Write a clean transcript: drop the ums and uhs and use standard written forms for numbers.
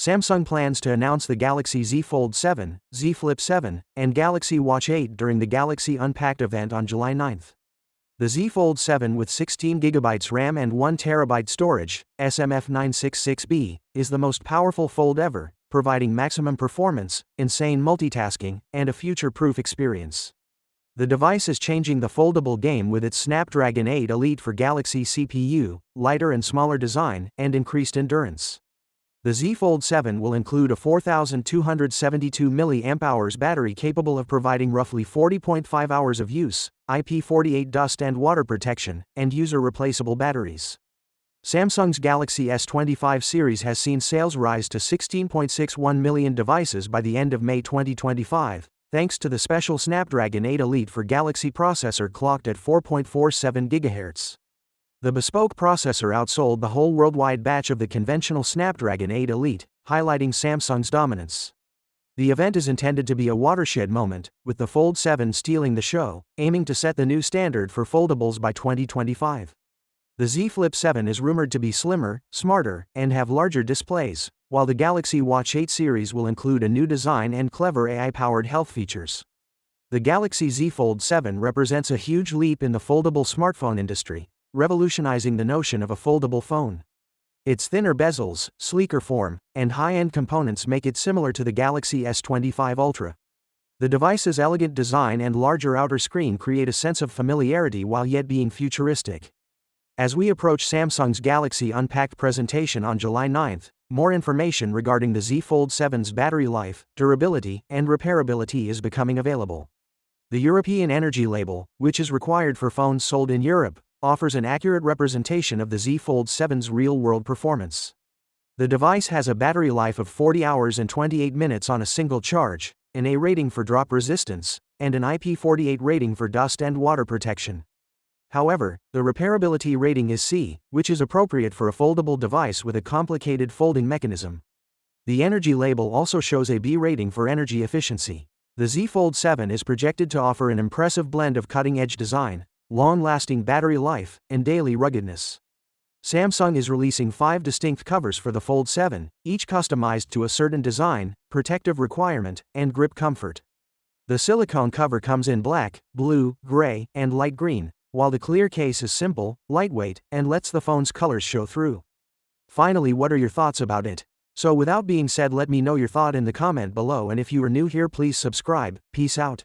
Samsung plans to announce the Galaxy Z Fold 7, Z Flip 7, and Galaxy Watch 8 during the Galaxy Unpacked event on July 9. The Z Fold 7 with 16GB RAM and 1TB storage, SMF966B, is the most powerful fold ever, providing maximum performance, insane multitasking, and a future-proof experience. The device is changing the foldable game with its Snapdragon 8 Elite for Galaxy CPU, lighter and smaller design, and increased endurance. The Z Fold 7 will include a 4,272 mAh battery capable of providing roughly 40.5 hours of use, IP48 dust and water protection, and user-replaceable batteries. Samsung's Galaxy S25 series has seen sales rise to 16.61 million devices by the end of May 2025, thanks to the special Snapdragon 8 Elite for Galaxy processor clocked at 4.47 GHz. The bespoke processor outsold the whole worldwide batch of the conventional Snapdragon 8 Elite, highlighting Samsung's dominance. The event is intended to be a watershed moment, with the Fold 7 stealing the show, aiming to set the new standard for foldables by 2025. The Z Flip 7 is rumored to be slimmer, smarter, and have larger displays, while the Galaxy Watch 8 series will include a new design and clever AI-powered health features. The Galaxy Z Fold 7 represents a huge leap in the foldable smartphone industry, revolutionizing the notion of a foldable phone. Its thinner bezels, sleeker form, and high-end components make it similar to the Galaxy S25 Ultra. The device's elegant design and larger outer screen create a sense of familiarity while yet being futuristic. As we approach Samsung's Galaxy Unpacked presentation on July 9, more information regarding the Z Fold 7's battery life, durability, and repairability is becoming available. The European Energy Label, which is required for phones sold in Europe, offers an accurate representation of the Z Fold 7's real-world performance. The device has a battery life of 40 hours and 28 minutes on a single charge, an A rating for drop resistance, and an IP48 rating for dust and water protection. However, the repairability rating is C, which is appropriate for a foldable device with a complicated folding mechanism. The Energy Label also shows a B rating for energy efficiency. The Z Fold 7 is projected to offer an impressive blend of cutting-edge design, long-lasting battery life, and daily ruggedness. Samsung is releasing 5 distinct covers for the Fold 7, each customized to a certain design, protective requirement, and grip comfort. The silicone cover comes in black, blue, gray, and light green, while the clear case is simple, lightweight, and lets the phone's colors show through. Finally, what are your thoughts about it? So without being said, let me know your thought in the comment below, and if you are new here, please subscribe. Peace out.